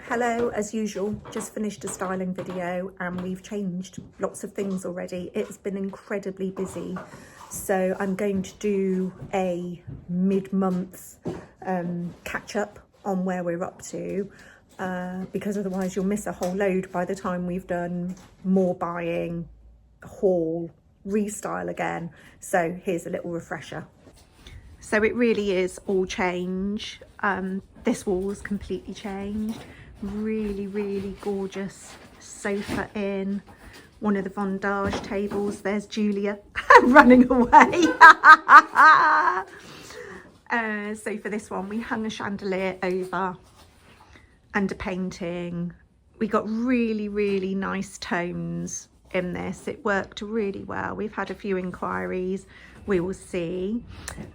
Hello, as usual, just finished a styling video and we've changed lots of things already. It's been incredibly busy. So I'm going to do a mid-month catch up on where we're up to because otherwise you'll miss a whole load by the time we've done more buying, haul, restyle again. So here's a little refresher. So it really is all change. This wall was completely changed. Really gorgeous sofa in. One of the vendage tables. There's Julia running away. So for this one we hung a chandelier over and a painting. We got really nice tones in this. It worked really well. We've had a few inquiries. We will see.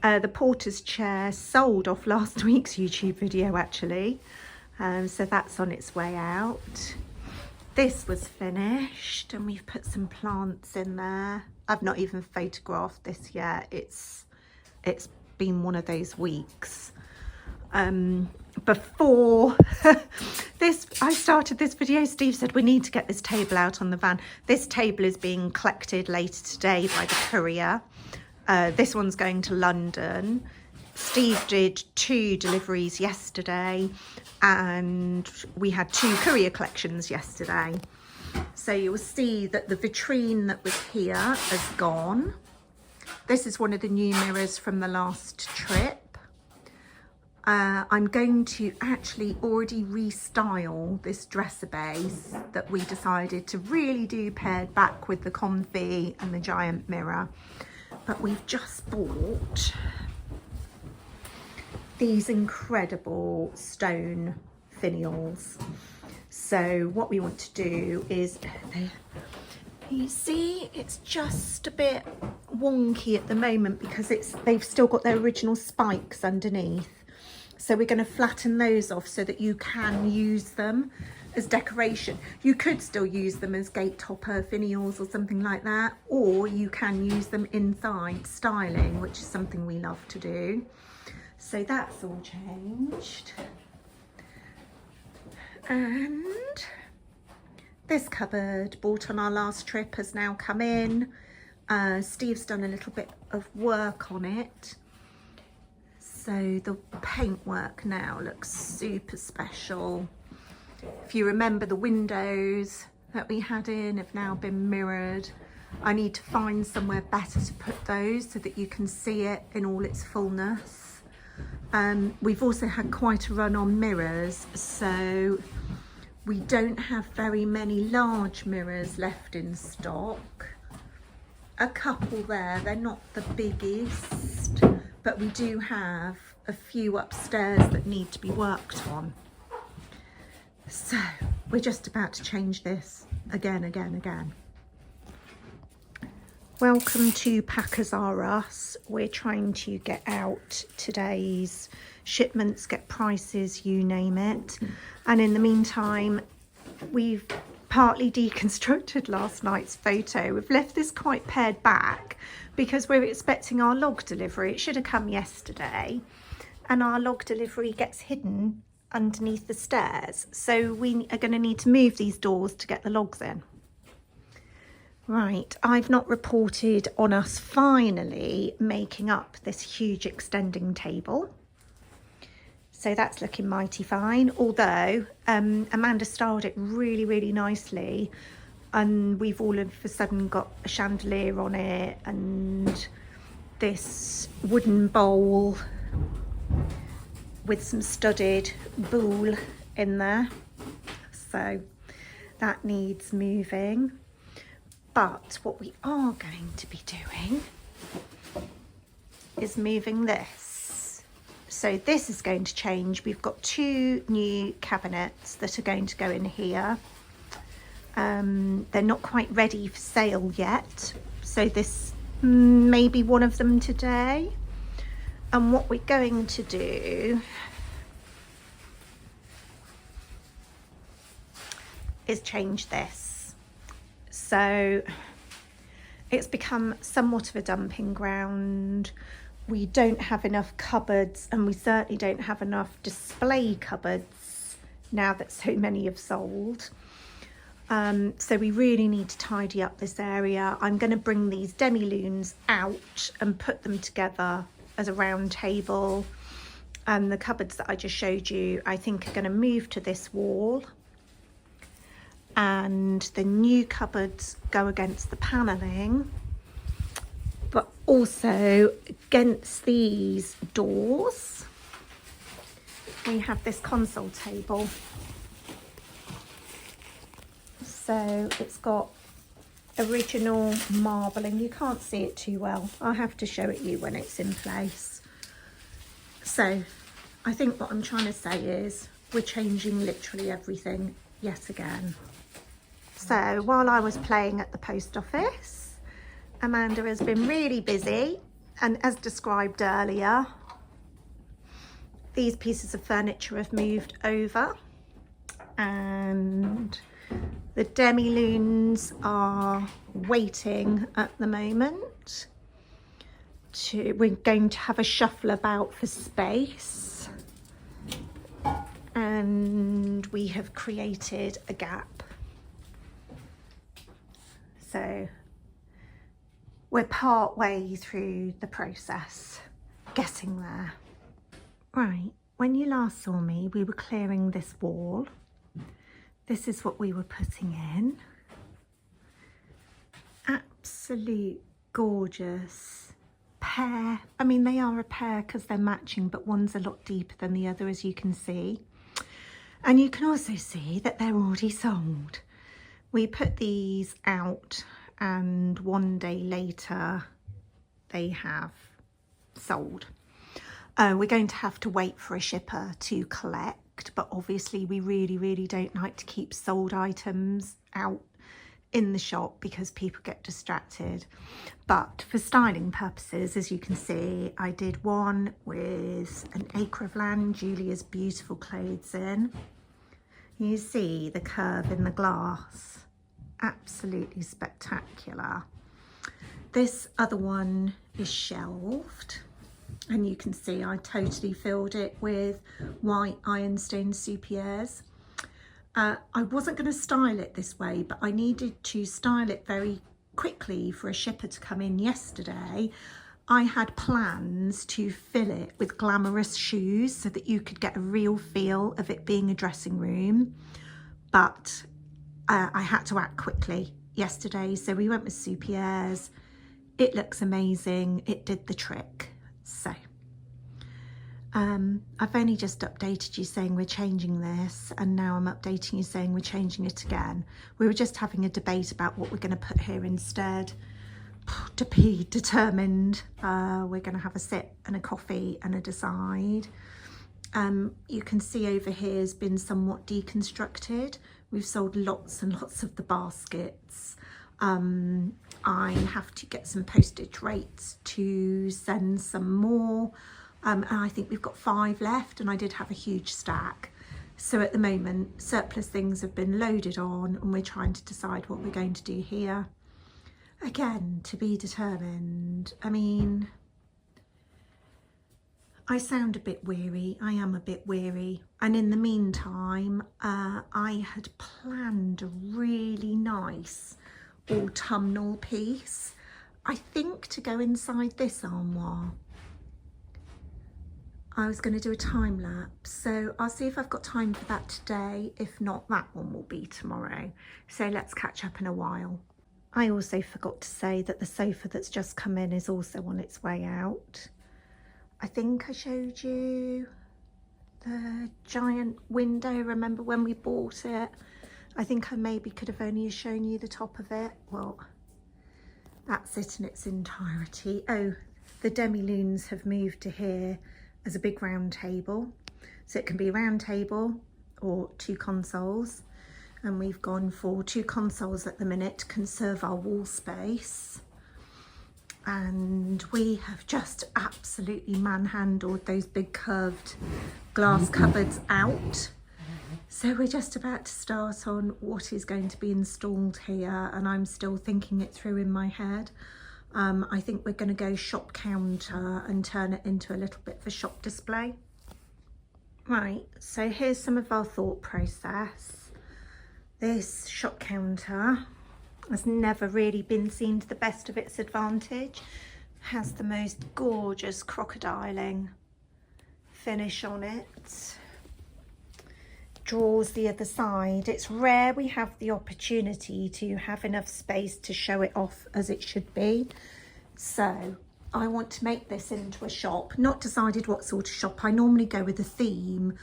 The porter's chair sold off last week's YouTube video actually. So that's on its way out. This was finished and we've put some plants in there. I've not even photographed this yet. It's been one of those weeks. Before I started this video, Steve said we need to get this table out on the van. This table is being collected later today by the courier. This one's going to London. Steve did 2 deliveries yesterday and we had 2 courier collections yesterday. So you will see that the vitrine that was here has gone. This is one of the new mirrors from the last trip. I'm going to actually already restyle this dresser base that we decided to really do paired back with the comfy and the giant mirror. But we've just bought these incredible stone finials. So what we want to do is, you see, it's just a bit wonky at the moment because they've still got their original spikes underneath. So we're going to flatten those off so that you can use them as decoration. You could still use them as gate topper finials or something like that, or you can use them inside styling, which is something we love to do. So that's all changed. And this cupboard, bought on our last trip, has now come in. Steve's done a little bit of work on it. So the paintwork now looks super special. If you remember, the windows that we had in have now been mirrored. I need to find somewhere better to put those so that you can see it in all its fullness. We've also had quite a run on mirrors, so we don't have very many large mirrors left in stock. A couple there, they're not the biggest, but we do have a few upstairs that need to be worked on. So we're just about to change this again. Welcome to Packers R Us. We're trying to get out today's shipments, get prices, you name it. And in the meantime, we've partly deconstructed last night's photo. We've left this quite pared back because we're expecting our log delivery. It should have come yesterday, and our log delivery gets hidden underneath the stairs. So we are going to need to move these doors to get the logs in. Right, I've not reported on us finally making up this huge extending table. So that's looking mighty fine, although Amanda styled it really nicely, and we've all of a sudden got a chandelier on it and this wooden bowl with some studded boule in there. So that needs moving. But what we are going to be doing is moving this. So this is going to change. We've got 2 new cabinets that are going to go in here. They're not quite ready for sale yet. So this may be one of them today. And what we're going to do is change this. So it's become somewhat of a dumping ground. We don't have enough cupboards, and we certainly don't have enough display cupboards now that so many have sold. So we really need to tidy up this area. I'm going to bring these demi-lunes out and put them together as a round table. And the cupboards that I just showed you, I think are going to move to this wall. And the new cupboards go against the panelling, but also against these doors. We have this console table. So it's got original marbling. You can't see it too well. I'll have to show it you when it's in place. So I think what I'm trying to say is we're changing literally everything yet again. So while I was playing at the post office, Amanda has been really busy, and as described earlier, these pieces of furniture have moved over and the demi-lunes are waiting at the moment. We're going to have a shuffle about for space, and we have created a gap. So we're part way through the process, getting there. Right, when you last saw me, we were clearing this wall. This is what we were putting in. Absolute gorgeous pear. I mean, they are a pair because they're matching, but one's a lot deeper than the other, as you can see. And you can also see that they're already sold. We put these out and one day later they have sold. We're going to have to wait for a shipper to collect, but obviously we really don't like to keep sold items out in the shop because people get distracted. But for styling purposes, as you can see, I did one with an acre of land Julia's beautiful clothes in. You see the curve in the glass, absolutely spectacular. This other one is shelved, and you can see I totally filled it with white ironstone soupiers. I wasn't going to style it this way, but I needed to style it very quickly for a shipper to come in yesterday. I had plans to fill it with glamorous shoes so that you could get a real feel of it being a dressing room, but I had to act quickly yesterday, so we went with soupiers. It looks amazing. It did the trick. So I've only just updated you saying we're changing this, and now I'm updating you saying we're changing it again. We were just having a debate about what we're going to put here instead. To be determined. We're going to have a sit and a coffee and a decide. You can see over here has been somewhat deconstructed. We've sold lots and lots of the baskets. I have to get some postage rates to send some more. And I think we've got 5 left, and I did have a huge stack. So at the moment, surplus things have been loaded on, and we're trying to decide what we're going to do here. Again, to be determined. I mean, I sound a bit weary. I am a bit weary. And in the meantime, I had planned a really nice autumnal piece, I think, to go inside this armoire. I was going to do a time lapse, so I'll see if I've got time for that today. If not, that one will be tomorrow. So let's catch up in a while. I also forgot to say that the sofa that's just come in is also on its way out. I think I showed you the giant window, remember when we bought it? I think I maybe could have only shown you the top of it. Well, that's it in its entirety. Oh, the demi-lunes have moved to here as a big round table. So it can be a round table or 2 consoles. And we've gone for 2 consoles at the minute to conserve our wall space. And we have just absolutely manhandled those big curved glass cupboards out. So we're just about to start on what is going to be installed here, and I'm still thinking it through in my head. I think we're going to go shop counter and turn it into a little bit of a shop display. Right, so here's some of our thought process. This shop counter has never really been seen to the best of its advantage. Has the most gorgeous crocodiling finish on it. Drawers the other side. It's rare we have the opportunity to have enough space to show it off as it should be. So I want to make this into a shop. Not decided what sort of shop. I normally go with a theme.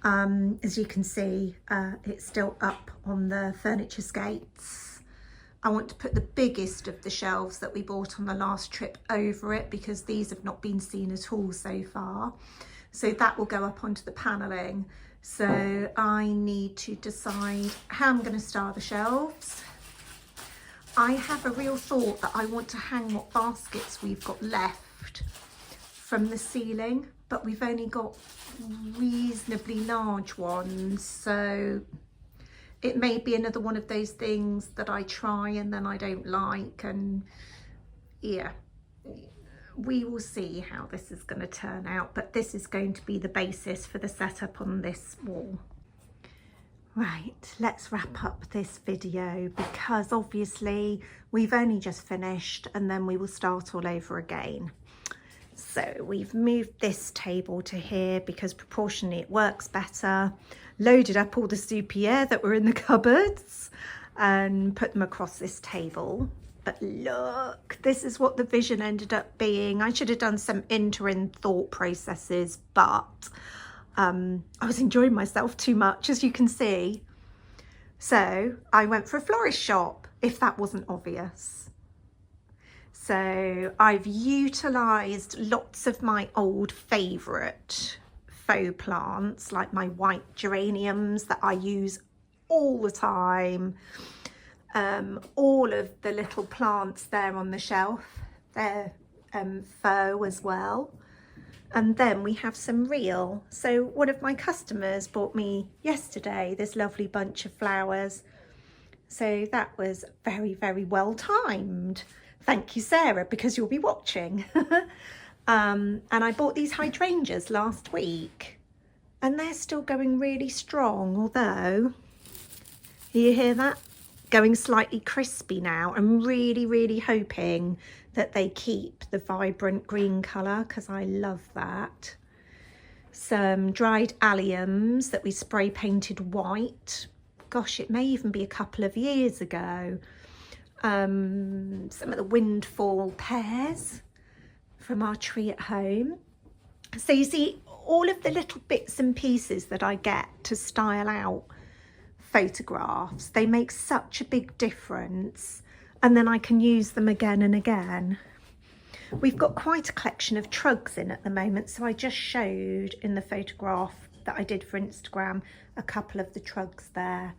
As you can see, it's still up on the furniture skates. I want to put the biggest of the shelves that we bought on the last trip over it, because these have not been seen at all so far. So that will go up onto the panelling. So I need to decide how I'm going to style the shelves. I have a real thought that I want to hang what baskets we've got left from the ceiling, but we've only got reasonably large ones. So it may be another one of those things that I try and then I don't like, and yeah, we will see how this is going to turn out, but this is going to be the basis for the setup on this wall. Right, let's wrap up this video, because obviously we've only just finished and then we will start all over again. So we've moved this table to here because proportionally it works better. Loaded up all the soupières that were in the cupboards and put them across this table. But look, this is what the vision ended up being. I should have done some interim thought processes, but I was enjoying myself too much, as you can see. So I went for a florist shop, if that wasn't obvious. So I've utilised lots of my old favourite faux plants, like my white geraniums that I use all the time. All of the little plants there on the shelf, they're faux as well. And then we have some real. So one of my customers bought me yesterday this lovely bunch of flowers. So that was very, very well timed. Thank you, Sarah, because you'll be watching. And I bought these hydrangeas last week and they're still going really strong, although, you hear that? Going slightly crispy now. I'm really, really hoping that they keep the vibrant green colour, because I love that. Some dried alliums that we spray painted white. Gosh, it may even be a couple of years ago. Some of the windfall pears from our tree at home. So you see, all of the little bits and pieces that I get to style out photographs, they make such a big difference, and then I can use them again and again. We've got quite a collection of trugs in at the moment, so I just showed in the photograph that I did for Instagram a couple of the trugs there,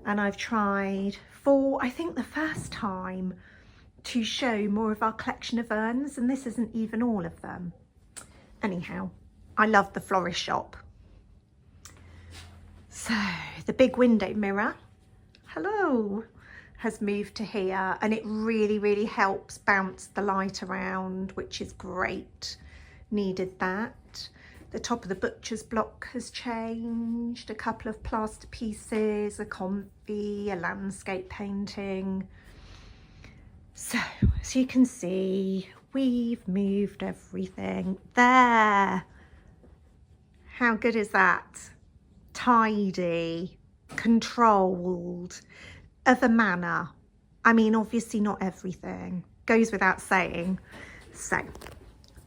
and I've tried for, I think, the first time to show more of our collection of urns, and this isn't even all of them. Anyhow, I love the florist shop. So the big window mirror, hello, has moved to here, and it really, really helps bounce the light around, which is great. Needed that. The top of the butcher's block has changed. A couple of plaster pieces, a comfy, a landscape painting. So as you can see, we've moved everything there. How good is that? Tidy, controlled, of a manner. I mean, obviously not everything, goes without saying. So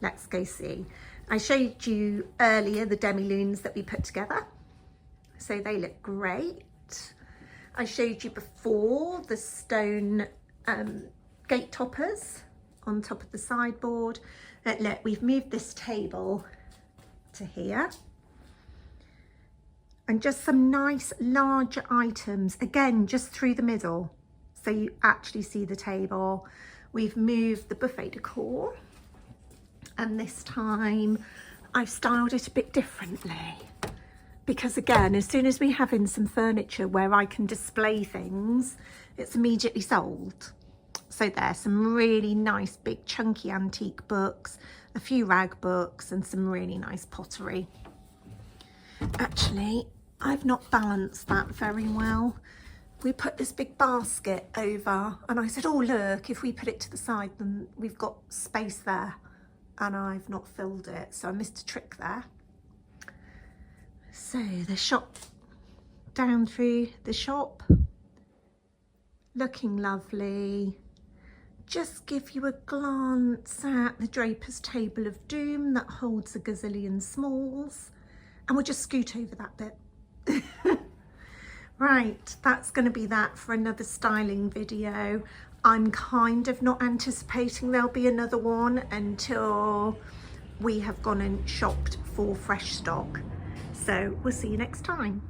let's go see. I showed you earlier the demi-lunes that we put together, so they look great. I showed you before the stone gate toppers on top of the sideboard. Look, we've moved this table to here. And just some nice larger items, again, just through the middle. So you actually see the table. We've moved the buffet decor. And this time I've styled it a bit differently. Because again, as soon as we have in some furniture where I can display things, it's immediately sold. So there's some really nice big chunky antique books, a few rag books and some really nice pottery. Actually, I've not balanced that very well. We put this big basket over and I said, oh look, if we put it to the side then we've got space there, and I've not filled it, so I missed a trick there. So the shop, down through the shop, looking lovely. Just give you a glance at the Draper's Table of Doom that holds a gazillion smalls, and we'll just scoot over that bit. Right, that's going to be that for another styling video. I'm kind of not anticipating there'll be another one until we have gone and shopped for fresh stock. So we'll see you next time.